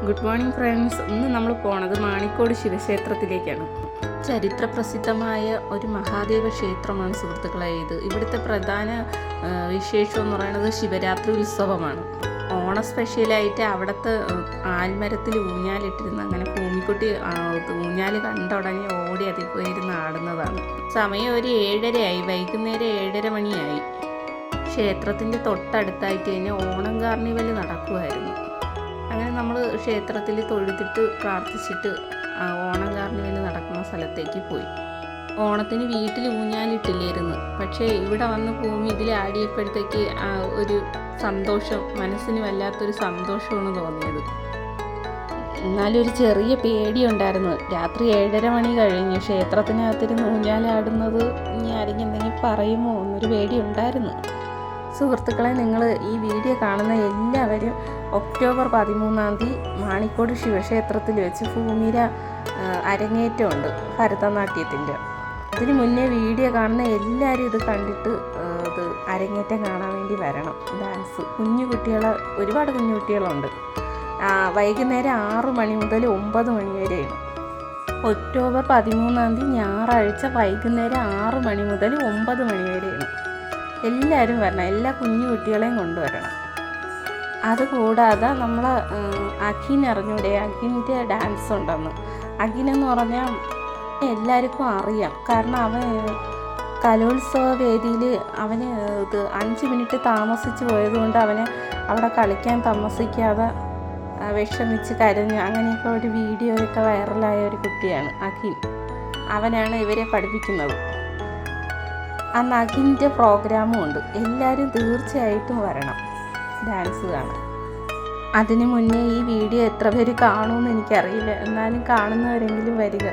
Good morning friends. ഇന്ന് നമ്മൾ പോണത് മാണിക്കോട് ശിവക്ഷേത്രത്തിലേക്കാണ്. ചരിത്ര പ്രസിദ്ധമായ ഒരു മഹാദേവ ക്ഷേത്രമാണ് സുഹൃത്തുക്കളെ ഇത്. ഇവിടുത്തെ പ്രധാന വിശേഷം എന്ന് പറയുന്നത് ശിവരാത്രി ഉത്സവമാണ്. ഓണ സ്പെഷ്യലായിട്ട് അവിടുത്തെ ആൽമരത്തിൽ ഊഞ്ഞാലിട്ടിരുന്ന് അങ്ങനെ ഭൂമിക്കുട്ടി ഊഞ്ഞാൽ കണ്ട ഉടനെ ഓടി അതിൽ പോയിരുന്ന് ആടുന്നതാണ്. സമയം ഒരു 7:30 വൈകുന്നേരം 7:30 മണിയായി. ക്ഷേത്രത്തിൻ്റെ തൊട്ടടുത്തായിട്ട് തന്നെ ഓണം കാർണിവൽ നടക്കുമായിരുന്നു. അങ്ങനെ നമ്മൾ ക്ഷേത്രത്തിൽ തൊഴുതിട്ട് പ്രാർത്ഥിച്ചിട്ട് ഓണം കാർണിവൽ നടക്കുന്ന സ്ഥലത്തേക്ക് പോയി. ഓണത്തിന് വീട്ടിൽ ഊഞ്ഞാലിട്ടില്ലായിരുന്നു, പക്ഷേ ഇവിടെ വന്ന് ഭൂമി ഇതിൽ ആടിയപ്പോഴത്തേക്ക് ഒരു സന്തോഷം, മനസ്സിന് വല്ലാത്തൊരു സന്തോഷമാണ് തോന്നിയത്. എന്നാലും ഒരു ചെറിയ പേടിയുണ്ടായിരുന്നു. രാത്രി 7:30 മണി കഴിഞ്ഞു. ക്ഷേത്രത്തിനകത്തിരുന്ന് ഊഞ്ഞാലാടുന്നത് ഇനി ആരെങ്കിലും എന്തെങ്കിലും പറയുമോ എന്നൊരു പേടിയുണ്ടായിരുന്നു. സുഹൃത്തുക്കളെ, നിങ്ങൾ ഈ വീഡിയോ കാണുന്ന എല്ലാവരും ഒക്ടോബർ 13 മാണിക്കോട് ശിവക്ഷേത്രത്തിൽ വെച്ച് ഭൂമിര അരങ്ങേറ്റമുണ്ട് ഭരതനാട്യത്തിൻ്റെ. അതിന് മുന്നേ വീഡിയോ കാണുന്ന എല്ലാവരും ഇത് കണ്ടിട്ട് ഇത് അരങ്ങേറ്റം കാണാൻ വേണ്ടി വരണം. ഡാൻസ് ഒരുപാട് കുഞ്ഞു കുട്ടികളുണ്ട്. വൈകുന്നേരം 6 മണി മുതൽ 9 മണി വരെയാണ്. ഒക്ടോബർ 13 ഞായറാഴ്ച വൈകുന്നേരം 6 മണി മുതൽ 9 മണി വരെയാണ്. എല്ലാവരും വരണം, എല്ലാ കുഞ്ഞു കുട്ടികളെയും കൊണ്ടുവരണം. അതുകൂടാതെ നമ്മൾ അഖിൻ അറിഞ്ഞൂടെ, അഖിൻ്റെ ഡാൻസ് ഉണ്ടെന്ന്. അഖിനെന്ന് പറഞ്ഞാൽ എല്ലാവർക്കും അറിയാം. കാരണം അവൻ കലോത്സവ വേദിയിൽ അവന് 5 മിനിറ്റ് താമസിച്ച് പോയതുകൊണ്ട് അവനെ അവിടെ കളിക്കാൻ താമസിക്കാതെ വിഷമിച്ച് കരഞ്ഞു. അങ്ങനെയൊക്കെ ഒരു വീഡിയോയൊക്കെ വൈറലായ ഒരു കുട്ടിയാണ് അഖിൻ. അവനാണ് ഇവരെ പഠിപ്പിക്കുന്നത്. അന്ന് അഖിൻ്റെ പ്രോഗ്രാമും ഉണ്ട്. എല്ലാവരും തീർച്ചയായിട്ടും വരണം ഡാൻസ് കാണാൻ. അതിന് മുന്നേ ഈ വീഡിയോ എത്ര പേര് കാണുമെന്ന് എനിക്കറിയില്ല, എന്നാലും കാണുന്നവരെങ്കിലും വരിക.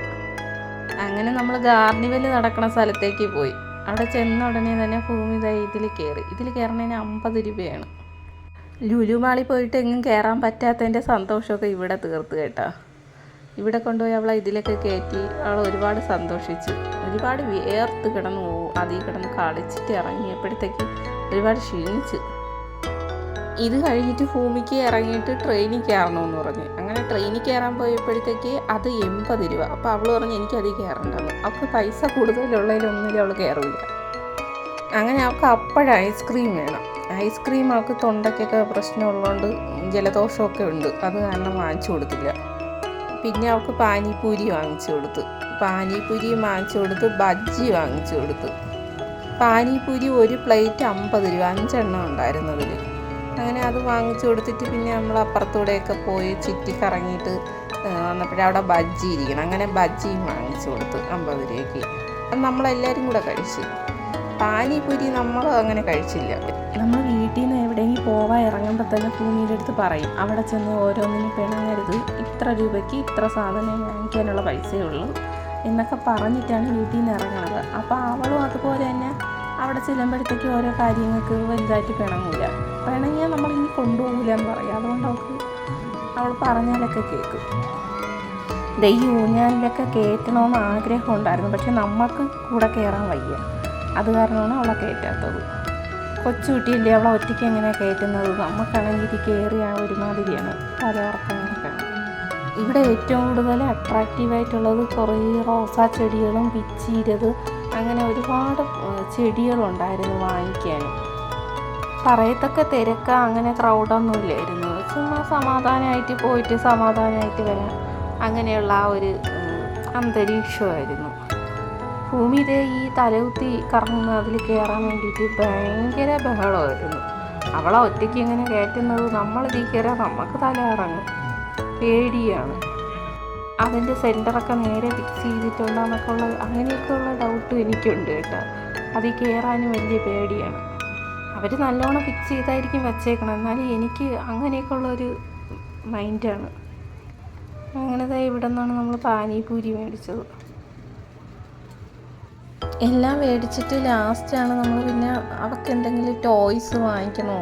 അങ്ങനെ നമ്മൾ കാർണിവൽ നടക്കുന്ന സ്ഥലത്തേക്ക് പോയി. അവിടെ ചെന്ന ഉടനെ തന്നെ ഭൂമി ഇതിൽ കയറുന്നതിന് 50 രൂപയാണ്. ലുലു മാളിൽ പോയിട്ട് എങ്ങും കയറാൻ പറ്റാത്തതിൻ്റെ സന്തോഷമൊക്കെ ഇവിടെ തീർത്ത് കേട്ടോ. ഇവിടെ കൊണ്ടുപോയി അവളെ ഇതിലൊക്കെ കയറ്റി അവൾ ഒരുപാട് സന്തോഷിച്ചു. ഒരുപാട് വേർത്ത് കിടന്നു അതിൽ കിടന്ന് കളിച്ചിട്ട് ഇറങ്ങിയപ്പോഴത്തേക്ക് ഒരുപാട് ക്ഷീണിച്ച്. ഇത് കഴിഞ്ഞിട്ട് ഭൂമിക്ക് ഇറങ്ങിയിട്ട് ട്രെയിനിൽ കയറണമെന്ന് പറഞ്ഞ്. അങ്ങനെ ട്രെയിനിൽ കയറാൻ പോയപ്പോഴത്തേക്ക് അത് 80 രൂപ. അപ്പോൾ അവൾ പറഞ്ഞ് എനിക്കതിൽ കയറണ്ടെന്ന്. അവൾക്ക് പൈസ കൂടുതലുള്ളതിലൊന്നിലും അവൾ കയറില്ല. അങ്ങനെ അവൾക്ക് അപ്പോഴും ഐസ്ക്രീം വേണം. ഐസ്ക്രീം അവൾക്ക് തൊണ്ടയ്ക്കൊക്കെ പ്രശ്നമുള്ളതുകൊണ്ട് ജലദോഷമൊക്കെ ഉണ്ട്, അത് കാരണം വാങ്ങിച്ചു കൊടുത്തില്ല. പിന്നെ അവൾക്ക് പാനിപൂരി വാങ്ങിച്ചു കൊടുത്തു. ബജ്ജി വാങ്ങിച്ചു കൊടുത്തു. പാനിപൂരി ഒരു പ്ലേറ്റ് 50 രൂപ, 5 എണ്ണം ഉണ്ടായിരുന്നു അതിൽ. അങ്ങനെ അത് വാങ്ങിച്ചു കൊടുത്തിട്ട് പിന്നെ നമ്മൾ അപ്പുറത്തൂടെയൊക്കെ പോയി ചുറ്റി കറങ്ങിയിട്ട് വന്നപ്പോഴവിടെ ബജ്ജി ഇരിക്കണം. അങ്ങനെ ബജ്ജിയും വാങ്ങിച്ചു കൊടുത്തു 50 രൂപയ്ക്ക്. അത് നമ്മളെല്ലാവരും കൂടെ കഴിച്ചു. പാനിപൂരി നമ്മൾ അങ്ങനെ കഴിച്ചില്ല. നമ്മൾ വീട്ടിൽ നിന്ന് എവിടെയെങ്കിലും പോവാൻ ഇറങ്ങുമ്പോൾ തന്നെ ഭൂമിയുടെ അടുത്ത് പറയും, അവിടെ ചെന്ന് ഓരോന്നിനും പിണങ്ങരുത്, ഇത്ര രൂപയ്ക്ക് ഇത്ര സാധനം വാങ്ങിക്കാനുള്ള പൈസയേ ഉള്ളൂ എന്നൊക്കെ പറഞ്ഞിട്ടാണ് വീട്ടിൽ നിന്ന് ഇറങ്ങുന്നത്. അപ്പോൾ അവളും അതുപോലെ തന്നെ അവിടെ ചെല്ലുമ്പോഴത്തേക്ക് ഓരോ കാര്യങ്ങൾക്ക് വലുതായിട്ട് പിണങ്ങില്ല. പിണങ്ങിയാൽ നമ്മളിനി കൊണ്ടുപോകില്ല എന്ന് പറയും. അതുകൊണ്ട് അവൾ പറഞ്ഞാലൊക്കെ കേൾക്കും. ഈ ഊഞ്ഞാലിലൊക്കെ കയറ്റണമെന്ന് ആഗ്രഹം ഉണ്ടായിരുന്നു, പക്ഷെ നമുക്ക് കൂടെ കയറാൻ വയ്യ. അത് കാരണമാണ് അവളെ കയറ്റാത്തത്. കൊച്ചുകുട്ടിയില്ലേ, അവളെ ഒറ്റയ്ക്ക് എങ്ങനെ കയറ്റുന്നത്? നമുക്കാണെങ്കിൽ ഇത് കയറിയ ഒരുമാതിരിയാണ്, തലകറക്കങ്ങളൊക്കെ. ഇവിടെ ഏറ്റവും കൂടുതൽ അട്രാക്റ്റീവായിട്ടുള്ളത് കുറേ റോസാ ചെടികളും പിച്ചീരത് അങ്ങനെ ഒരുപാട് ചെടികളുണ്ടായിരുന്നു വാങ്ങിക്കാനും. പറയത്തൊക്കെ തിരക്ക്, അങ്ങനെ ക്രൗഡൊന്നും ഇല്ലായിരുന്നു. ചുമ്മാ സമാധാനമായിട്ട് പോയിട്ട് സമാധാനമായിട്ട് വരാൻ അങ്ങനെയുള്ള ആ ഒരു അന്തരീക്ഷമായിരുന്നു. ഭൂമിയിലെ ഈ തലകുത്തി കറങ്ങുന്ന അതിൽ കയറാൻ വേണ്ടിയിട്ട് ഭയങ്കര ബഹളമായിരുന്നു. അവളെ ഒറ്റയ്ക്ക് ഇങ്ങനെ കയറ്റുന്നത്, നമ്മളിതിൽ കയറാൻ നമുക്ക് തല ഇറങ്ങും, പേടിയാണ്. അതിൻ്റെ സെൻറ്ററൊക്കെ നേരെ ഫിക്സ് ചെയ്തിട്ടുണ്ടോയെന്നൊക്കെ അങ്ങനെയൊക്കെയുള്ള ഡൗട്ടും എനിക്കുണ്ട് കേട്ടോ. അതിൽ കയറാനും വലിയ പേടിയാണ്. അവർ നല്ലോണം ഫിക്സ് ചെയ്തായിരിക്കും വച്ചേക്കണം, എന്നാലും എനിക്ക് അങ്ങനെയൊക്കെയുള്ളൊരു മൈൻഡാണ്. അങ്ങനത്തെ ഇവിടെ നിന്നാണ് നമ്മൾ പാനിപൂരി മേടിച്ചത്. എല്ലാം മേടിച്ചിട്ട് ലാസ്റ്റാണ് നമ്മൾ പിന്നെ അവർക്ക് എന്തെങ്കിലും ടോയ്സ് വാങ്ങിക്കണോ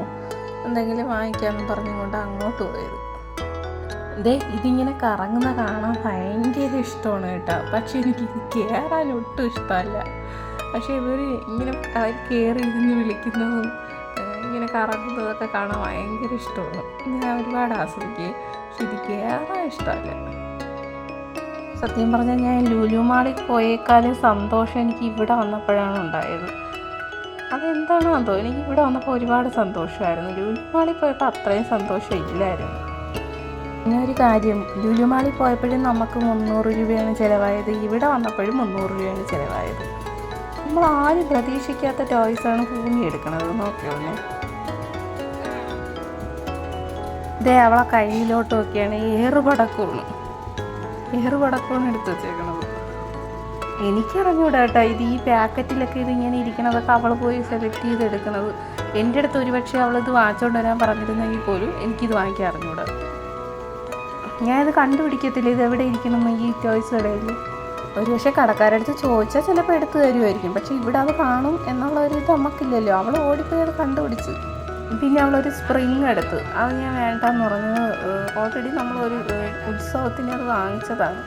എന്തെങ്കിലും വാങ്ങിക്കാമെന്ന് പറഞ്ഞുകൊണ്ട് അങ്ങോട്ട് പോയത്. ഇതിങ്ങനെ കറങ്ങുന്ന കാണാൻ ഭയങ്കര ഇഷ്ടമാണ് കേട്ടോ. പക്ഷെ എനിക്കിത് കയറാൻ ഒട്ടും ഇഷ്ടമല്ല. പക്ഷേ ഇവർ ഇങ്ങനെ അവർ കയറി ഇരുന്ന് വിളിക്കുന്നതും ഇങ്ങനെ കറങ്ങുന്നതൊക്കെ കാണാൻ ഭയങ്കര ഇഷ്ടമാണ്. ഞാൻ ഒരുപാട് ആസ്വദിക്കുകയും പക്ഷെ ഇത് കയറാൻ ഇഷ്ടമല്ല. സത്യം പറഞ്ഞാൽ ഞാൻ ലുലു മാളിൽ പോയേക്കാളും സന്തോഷം എനിക്ക് ഇവിടെ വന്നപ്പോഴാണ് ഉണ്ടായത്. അതെന്താണോ എന്തോ, എനിക്ക് ഇവിടെ വന്നപ്പോൾ ഒരുപാട് സന്തോഷമായിരുന്നു. ലുലു മാളിൽ പോയപ്പോൾ അത്രയും സന്തോഷം ഇല്ലായിരുന്നു. പിന്നെ ഒരു കാര്യം, ലുലു മാളിൽ പോയപ്പോഴും നമുക്ക് 300 രൂപയാണ് ചിലവായത്, ഇവിടെ വന്നപ്പോഴും 300 രൂപയാണ് ചിലവായത്. നമ്മൾ ആരും പ്രതീക്ഷിക്കാത്ത ടോയ്സാണ് ഭൂമി എടുക്കണത്. നോക്കിയോന്നെ, ഇതേ അവളെ കയ്യിലോട്ട് നോക്കിയാണ് ഏറുപടക്കമാണ് എടുത്ത് വെച്ചേക്കണത്. എനിക്കറിഞ്ഞൂടാ കേട്ടോ, ഇത് ഈ പാക്കറ്റിലൊക്കെ ഇതിങ്ങനെ ഇരിക്കണതൊക്കെ അവൾ പോയി സെലക്ട് ചെയ്തെടുക്കണത്. എൻ്റെ അടുത്ത് ഒരുപക്ഷെ അവളിത് വാങ്ങിച്ചുകൊണ്ട് വരാൻ പറഞ്ഞിരുന്നെങ്കിൽ പോലും എനിക്കിത് വാങ്ങിക്കാൻ അറിഞ്ഞൂടാ. ഞാനിത് കണ്ടുപിടിക്കത്തില്ല ഇത് എവിടെ ഇരിക്കണമെന്ന് ഈ ടോയ്സ് കടയിൽ. ഒരു പക്ഷേ കടക്കാരടുത്ത് ചോദിച്ചാൽ ചിലപ്പോൾ എടുത്തു തരുമായിരിക്കും. പക്ഷേ ഇവിടെ അത് കാണും എന്നുള്ള ഒരു ഇത് നമുക്കില്ലല്ലോ. അവൾ ഓടിപ്പോയി അത് കണ്ടുപിടിച്ച്. പിന്നെ അവളൊരു സ്പ്രിങ് എടുത്ത്, അത് ഞാൻ വേണ്ടെന്ന് പറഞ്ഞത്. ഓൾറെഡി നമ്മളൊരു ഉത്സവത്തിന് അത് വാങ്ങിച്ചതാണ്.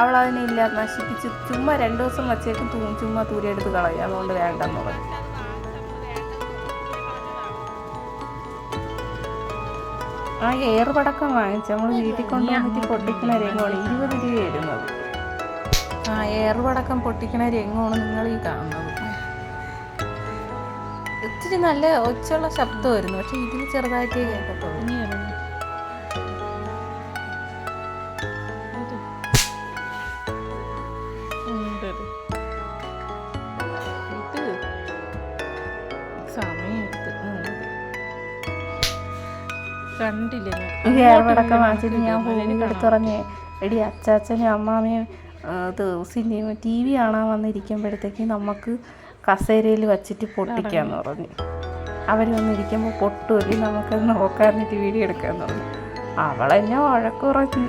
അവളതിനില്ല, നശിപ്പിച്ച് ചുമ്മാ 2 ദിവസം വച്ചേക്കും ചുമ്മാ തൂരിയെടുത്ത് കളയുക. അതുകൊണ്ട് വേണ്ടെന്ന് പറഞ്ഞു. ആ ഏറുപടക്കം വാങ്ങിച്ചു നമ്മൾ വീട്ടിൽ കൊണ്ടുവന്നിട്ട് പൊട്ടിക്കുന്ന രംഗമാണ് 20 രൂപ ഇടുന്നത്. ആ ഏറുപടക്കം പൊട്ടിക്കുന്ന രംഗമാണ് നിങ്ങൾ ഈ കാണുന്നത്. ഇത്തിരി നല്ല ഒച്ചയുള്ള ശബ്ദമായിരുന്നു, പക്ഷെ ഇതിൽ ചെറുതായിട്ടേ കേൾക്കത്തുള്ളൂ. ഏറുപടക്കം വാങ്ങിച്ചിട്ട് ഞാൻ എടുത്തുറഞ്ഞേ, എടി അച്ചാച്ചനും അമ്മാമ്മയും സിനിമ TV കാണാൻ വന്നിരിക്കുമ്പോഴത്തേക്ക് നമുക്ക് കസേരയിൽ വച്ചിട്ട് പൊട്ടിക്കാന്ന് പറഞ്ഞു. അവർ വന്നിരിക്കുമ്പോൾ പൊട്ടുമല്ലേ, നമുക്കത് നോക്കാറിഞ്ഞിട്ട് വീഡിയോ എടുക്കാന്ന് പറഞ്ഞു. അവളെന്നെ വഴക്കുറഞ്ഞു.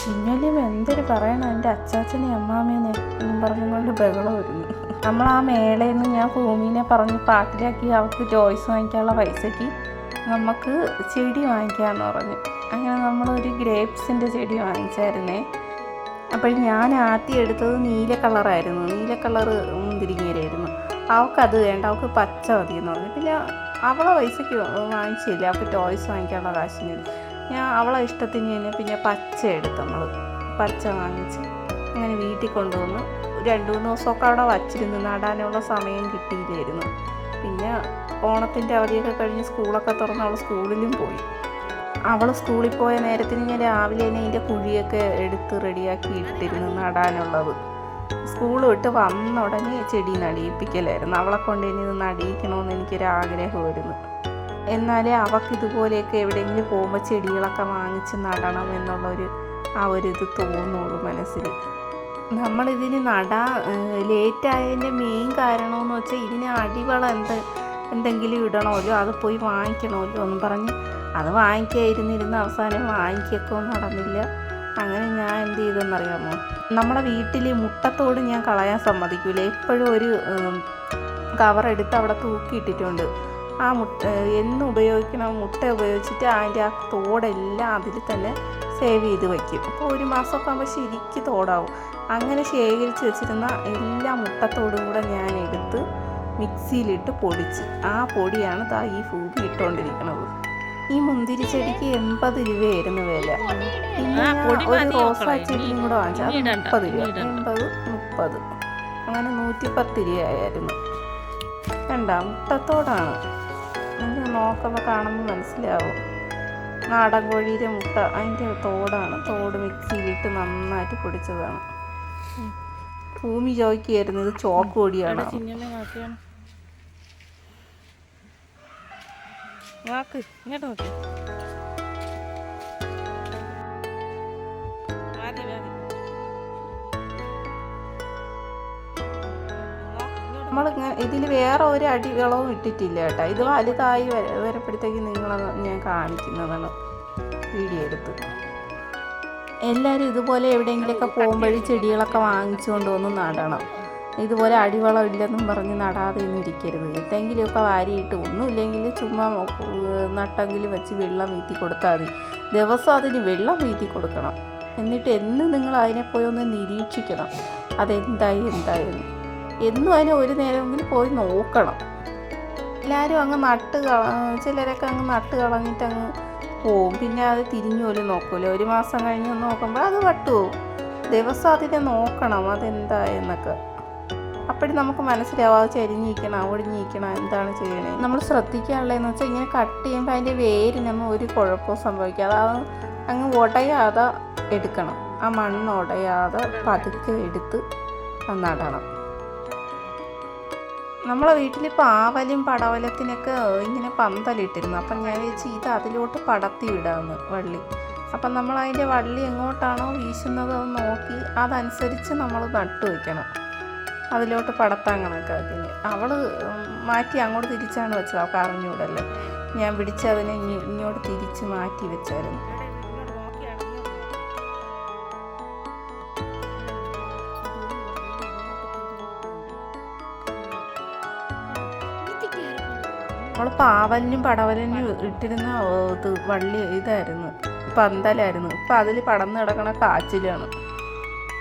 പിന്നല്ലേ എന്തൊരു പറയണം, എൻ്റെ അച്ചാച്ചനെയും അമ്മാമ്മയെന്നും പറഞ്ഞുകൊണ്ട് ബഹളം വരുന്നു. നമ്മൾ ആ മേളയിൽ നിന്ന് ഞാൻ ഭൂമിനെ പറഞ്ഞ് പാട്ടിലാക്കി അവൾക്ക് ടോയ്സ് വാങ്ങിക്കാനുള്ള പൈസയ്ക്ക് നമുക്ക് ചെടി വാങ്ങിക്കാമെന്ന് പറഞ്ഞു. അങ്ങനെ നമ്മളൊരു ഗ്രേപ്സിൻ്റെ ചെടി വാങ്ങിച്ചായിരുന്നേ. അപ്പോൾ ഞാൻ ആദ്യം എടുത്തത് നീല കളറായിരുന്നു, നീല കളറ് മുന്തിരിങ്ങയിലായിരുന്നു. അവൾക്കത് വേണ്ട, അവൾക്ക് പച്ച മതിയെന്ന് പറഞ്ഞു. പിന്നെ അവളെ പൈസയ്ക്ക് വാങ്ങിച്ചില്ല, അവൾക്ക് ടോയ്സ് വാങ്ങിക്കാനുള്ള കാശിന്. ഞാൻ അവളെ ഇഷ്ടത്തിന് തന്നെ പിന്നെ പച്ച എടുത്ത് നമ്മൾ പച്ച വാങ്ങിച്ച് അങ്ങനെ വീട്ടിൽ കൊണ്ടുവന്ന് 2-3 ദിവസമൊക്കെ അവിടെ വച്ചിരുന്നു. നടാനുള്ള സമയം കിട്ടിയില്ലായിരുന്നു. പിന്നെ ഓണത്തിൻ്റെ അവധിയൊക്കെ കഴിഞ്ഞ് സ്കൂളൊക്കെ തുറന്ന് അവൾ സ്കൂളിലും പോയി. അവൾ സ്കൂളിൽ പോയ നേരത്തിന് ഞാൻ രാവിലെ തന്നെ ഇതിൻ്റെ കുഴിയൊക്കെ എടുത്ത് റെഡിയാക്കി ഇട്ടിരുന്നു നടാനുള്ളത്. സ്കൂൾ വിട്ട് വന്ന ഉടനെ ചെടി നടിയിപ്പിക്കലായിരുന്നു. അവളെ കൊണ്ട് ഇനി ഇത് നടിയിക്കണമെന്ന് എനിക്കൊരാഗ്രഹമായിരുന്നു. എന്നാലേ അവൾക്ക് ഇതുപോലെയൊക്കെ എവിടെയെങ്കിലും പോകുമ്പോൾ ചെടികളൊക്കെ വാങ്ങിച്ച് നടണം എന്നുള്ളൊരു ഇത് തോന്നുള്ളൂ മനസ്സിൽ. നമ്മളിതിന് ലേറ്റായതിൻ്റെ മെയിൻ കാരണമെന്ന് വെച്ചാൽ ഇതിന് അടിവളം എന്തെങ്കിലും ഇടണമല്ലോ, അത് പോയി വാങ്ങിക്കണമല്ലോ എന്നും പറഞ്ഞ് അത് വാങ്ങിക്കാതിരുന്നിരുന്ന അവസാനം വാങ്ങിക്കൊക്കെ നടന്നില്ല. അങ്ങനെ ഞാൻ എന്ത് ചെയ്തെന്നറിയാമോ, നമ്മുടെ വീട്ടിൽ മുട്ടത്തോട് ഞാൻ കളയാൻ സമ്മതിക്കില്ല. എപ്പോഴും ഒരു കവറെടുത്ത് അവിടെ തൂക്കിയിട്ടിട്ടുണ്ട്. ആ എന്ന് ഉപയോഗിക്കണം മുട്ട ഉപയോഗിച്ചിട്ട് അതിൻ്റെ ആ തോടെല്ലാം അതിൽ തന്നെ സേവ് ചെയ്ത് വയ്ക്കും. അപ്പോൾ 1 മാസമൊക്കെ ആകുമ്പോൾ ശരിക്ക് തോടാവും. അങ്ങനെ ശേഖരിച്ച് വെച്ചിരുന്ന എല്ലാ മുട്ടത്തോടും കൂടെ ഞാൻ എടുത്ത് മിക്സിയിലിട്ട് പൊടിച്ച് ആ പൊടിയാണ് ഈ ഭൂമി ഇട്ടുകൊണ്ടിരിക്കുന്നത്. ഈ മുന്തിരി ചെടിക്ക് 80 രൂപയായിരുന്നു വില. പിന്നെ ഒരു റോസാ ചെടിയും കൂടെ വാങ്ങിച്ചാൽ 30 രൂപ, 80, 30 അങ്ങനെ 110 രൂപയായിരുന്നു. മുട്ടത്തോടാണ്, നിങ്ങൾക്ക് നോക്കുമ്പോൾ കാണുമ്പോൾ മനസ്സിലാവും. നാടൻ കോഴിയുടെ മുട്ട, അതിൻ്റെ തോടാണ്. തോട് മിക്സിയിലിട്ട് നന്നായിട്ട് പൊടിച്ചതാണ്. ഭൂമി ചോദിക്കുകയായിരുന്നു ഇത് ചോക്ക് പൊടിയാണ്. ഇങ്ങോട്ട് നോക്കി നമ്മളിങ്ങനെ ഇതിൽ വേറെ ഒരു അടിവളവും ഇട്ടിട്ടില്ല കേട്ടോ. ഇത് വലുതായി വരുമ്പോഴത്തേക്ക് ഞാൻ കാണിക്കുന്നതാണ് വീഡിയോ എടുത്ത്. എല്ലാവരും ഇതുപോലെ എവിടെയെങ്കിലുമൊക്കെ പോകുമ്പോഴും ചെടികളൊക്കെ വാങ്ങിച്ചുകൊണ്ട് വന്ന് നടണം. ഇതുപോലെ അടിവളം ഇല്ലെന്നും പറഞ്ഞ് നടാതെ ഒന്നും ഇരിക്കരുത്. എന്തെങ്കിലുമൊക്കെ വാരിയിട്ട്, ഒന്നുമില്ലെങ്കിൽ ചുമ്മാ നട്ടെങ്കിലും വെച്ച് വെള്ളം വീത്തി കൊടുത്താൽ മതി. ദിവസം അതിന് വെള്ളം വീത്തി കൊടുക്കണം. എന്നിട്ട് നിങ്ങൾ അതിനെ പോയി ഒന്ന് നിരീക്ഷിക്കണം, അതെന്തായെന്ന്. എന്നും അതിനെ ഒരു നേരമെങ്കിലും പോയി നോക്കണം. എല്ലാവരും അങ്ങ് ചിലരൊക്കെ അങ്ങ് നട്ട് കളഞ്ഞിട്ട് അങ്ങ് പോവും. പിന്നെ അത് തിരിഞ്ഞു പോലും നോക്കൂല. 1 മാസം കഴിഞ്ഞ് നോക്കുമ്പോൾ അത് വട്ടുപോകും. ദിവസം അതിനെ നോക്കണം അതെന്താ എന്നൊക്കെ. അപ്പോഴും നമുക്ക് മനസ്സിലാവും അത് ചരിഞ്ഞിരിക്കണം ഒടിഞ്ഞിരിക്കണം എന്താണ് ചെയ്യണേ. നമ്മൾ ശ്രദ്ധിക്കാനുള്ളതെന്ന് വെച്ചാൽ ഇങ്ങനെ കട്ട് ചെയ്യുമ്പോൾ അതിൻ്റെ വേരിനൊന്നും ഒരു കുഴപ്പവും സംഭവിക്കാതെ അത് അങ്ങ് ഉടയാതെ എടുക്കണം. ആ മണ്ണ് ഉടയാതെ പതുക്കെ എടുത്ത് നടണം. നമ്മളെ വീട്ടിൽ പാവലും പടവലത്തിനൊക്കെ ഇങ്ങനെ പന്തലിട്ടിരുന്നു. അപ്പം ഞാൻ വെച്ച് ഇത് അതിലോട്ട് പടത്തി വിടാമെന്ന് വള്ളി. അപ്പം നമ്മൾ അതിൻ്റെ വള്ളി എങ്ങോട്ടാണോ വീശുന്നത് അത് നോക്കി അതനുസരിച്ച് നമ്മൾ നട്ടു വയ്ക്കണം. അതിലോട്ട് പടത്താൻ കണക്കാക്കി അവൾ മാറ്റി അങ്ങോട്ട് തിരിച്ചാണ് വെച്ചത്. അവൾക്ക് അറിഞ്ഞൂടല്ലോ. ഞാൻ പിടിച്ചതിനെ ഇങ്ങോട്ട് തിരിച്ച് മാറ്റി വെച്ചായിരുന്നു. നമ്മൾ പാവലിനും പടവലിനും ഇട്ടിരുന്ന വള്ളി ഇതായിരുന്നു, പന്തലായിരുന്നു. ഇപ്പം അതിൽ പടർന്ന് കിടക്കണ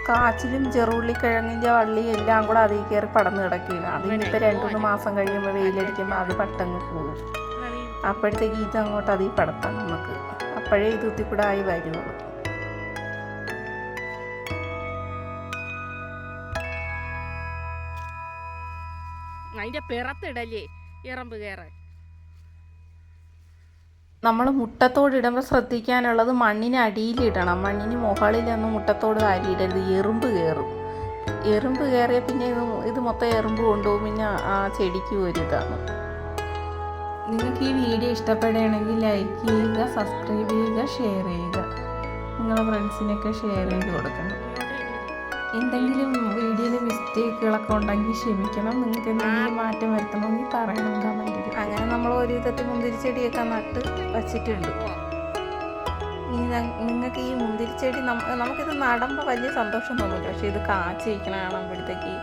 കാച്ചിലും ചെറുള്ളിക്കിഴങ്ങിൻ്റെ വള്ളി എല്ലാം കൂടെ അതിൽ കയറി പടർന്ന് കിടക്കുകയാണ്. അതിനിപ്പോൾ 2-3 മാസം കഴിയുമ്പോൾ വെയിലടിക്കുമ്പോൾ അത് പട്ടങ്ങ് പോകും. അപ്പോഴത്തേക്ക് ഇത് അങ്ങോട്ട് അതിൽ പടത്താം നമുക്ക്. അപ്പോഴേ ഇത് ഉത്തിക്കൂടെ ആയി വരുള്ളൂ. അതിൻ്റെ പിറത്തിടല്ലേ ഇറമ്പ് കയറാൻ. നമ്മൾ മുട്ടത്തോടിടുമ്പോൾ ശ്രദ്ധിക്കാനുള്ളത് മണ്ണിന് അടിയിലിടണം. മണ്ണിന് മുകളിലൊന്നും മുട്ടത്തോട് വാരിയിടരുത്. എറുമ്പ് കയറിയ പിന്നെ ഇത് മൊത്തം എറുമ്പ് കൊണ്ടുപോകും. പിന്നെ ആ ചെടിക്ക് ഒരിതാണ്. നിങ്ങൾക്ക് ഈ വീഡിയോ ഇഷ്ടപ്പെടുകയാണെങ്കിൽ ലൈക്ക് ചെയ്യുക, സബ്സ്ക്രൈബ് ചെയ്യുക, ഷെയർ ചെയ്യുക. നിങ്ങളുടെ ഫ്രണ്ട്സിനൊക്കെ ഷെയർ ചെയ്ത് കൊടുക്കണം. എന്തെങ്കിലും വീഡിയോയിൽ മിസ്റ്റേക്കുകളൊക്കെ ഉണ്ടെങ്കിൽ ക്ഷമിക്കണം. നിങ്ങൾക്ക് എന്തെങ്കിലും മാറ്റം വരുത്തണമെങ്കിൽ പറയണം കമൻറ്റിൽ. അങ്ങനെ നമ്മൾ ഒരു വിധത്തിൽ മുന്തിരിച്ചെടിയൊക്കെ നട്ട് വച്ചിട്ടുണ്ട്. നിങ്ങൾക്ക് ഈ മുന്തിരിച്ചെടി നമുക്കിത് നടുമ്പോൾ വലിയ സന്തോഷം തോന്നില്ല. പക്ഷേ ഇത് കാച്ചിരിക്കണ കാണുമ്പോഴത്തേക്ക്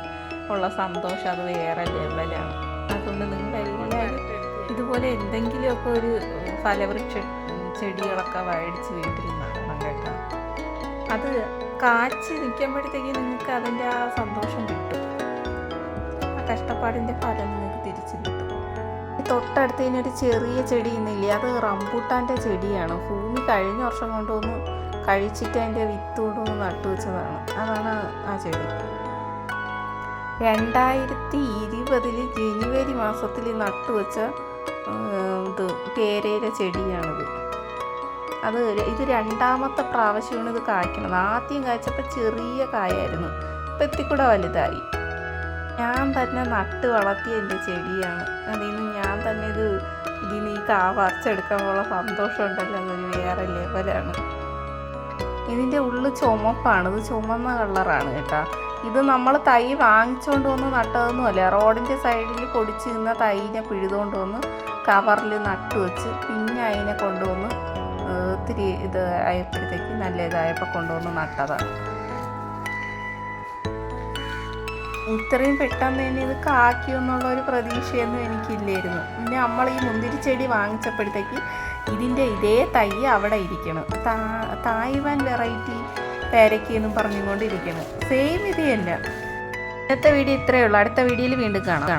ഉള്ള സന്തോഷം അത് വേറെ ലെവലാണ്. അതുകൊണ്ട് നിങ്ങളെല്ലാവരും ഇതുപോലെ എന്തെങ്കിലുമൊക്കെ ഒരു ഫലവൃക്ഷ ചെടികളൊക്കെ മേടിച്ച് വീട്ടിൽ നടണം കേട്ടോ. അത് കാച്ച് നിൽക്കുമ്പോഴത്തേക്ക് നിങ്ങൾക്ക് അതിൻ്റെ ആ സന്തോഷം കിട്ടും. ആ കഷ്ടപ്പാടിൻ്റെ ഫലം നിങ്ങൾക്ക് തിരിച്ചു കിട്ടും. തൊട്ടടുത്തതിനൊരു ചെറിയ ചെടി ഇന്നില്ലേ, അത് റംബൂട്ടാൻ്റെ ചെടിയാണ്. ഭൂമി കഴിഞ്ഞ വർഷം കൊണ്ടുവന്ന് കഴിച്ചിട്ട് അതിൻ്റെ വിത്ത് കൊണ്ടുവന്ന് നട്ടു വെച്ചതാണ്. അതാണ് ആ ചെടി. 2020 ജനുവരി മാസത്തിൽ നട്ടുവെച്ച പേരയുടെ ചെടിയാണിത്. ഇത് 2ാമത്തെ പ്രാവശ്യമാണ് ഇത് കായ്ക്കുന്നത്. ആദ്യം കായ്ച്ചപ്പോൾ ചെറിയ കായായിരുന്നു. ഇപ്പം എത്തിക്കൂടെ വലുതായി. ഞാൻ തന്നെ നട്ട് വളർത്തിയ എൻ്റെ ചെടിയാണ്. അതിൽ നിന്ന് ഞാൻ തന്നെ ഇതിന് ഈ കാ പറിച്ചെടുക്കാനുള്ള സന്തോഷം ഉണ്ടല്ലോ, അതൊരു വേറെ ലെവലാണ്. ഇതിൻ്റെ ഉള്ളിൽ ചുമപ്പാണ്. ഇത് ചുമന്ന കളറാണ് കേട്ടോ. ഇത് നമ്മൾ തൈ വാങ്ങിച്ചുകൊണ്ട് വന്ന് നട്ടതൊന്നുമല്ല. റോഡിൻ്റെ സൈഡിൽ പൊടിച്ച് നിന്ന തൈനെ പിഴുതുകൊണ്ട് വന്ന് കവറിൽ നട്ടു വെച്ച് പിന്നെ അതിനെ കൊണ്ടുവന്ന് ഒത്തിരി ഇത് ആയപ്പോഴത്തേക്ക് നല്ല ഇതായപ്പോൾ കൊണ്ടുവന്ന് നട്ടതാണ്. ഇത്രയും പെട്ടെന്ന് തന്നെ ഇത് കായ്ക്കുമെന്നുള്ളൊരു പ്രതീക്ഷയൊന്നും എനിക്കില്ലായിരുന്നു. പിന്നെ നമ്മൾ ഈ മുന്തിരിച്ചെടി വാങ്ങിച്ചപ്പോഴത്തേക്ക് ഇതിൻ്റെ ഇതേ തൈ അവിടെ ഇരിക്കണം. തായ്വാൻ വെറൈറ്റി പേരയ്ക്കെന്നും പറഞ്ഞുകൊണ്ടിരിക്കണം. സെയിം ഇത് തന്നെ. ഇന്നത്തെ വീഡിയോ ഇത്രയേ ഉള്ളൂ. അടുത്ത വീഡിയോയിൽ വീണ്ടും കാണാം.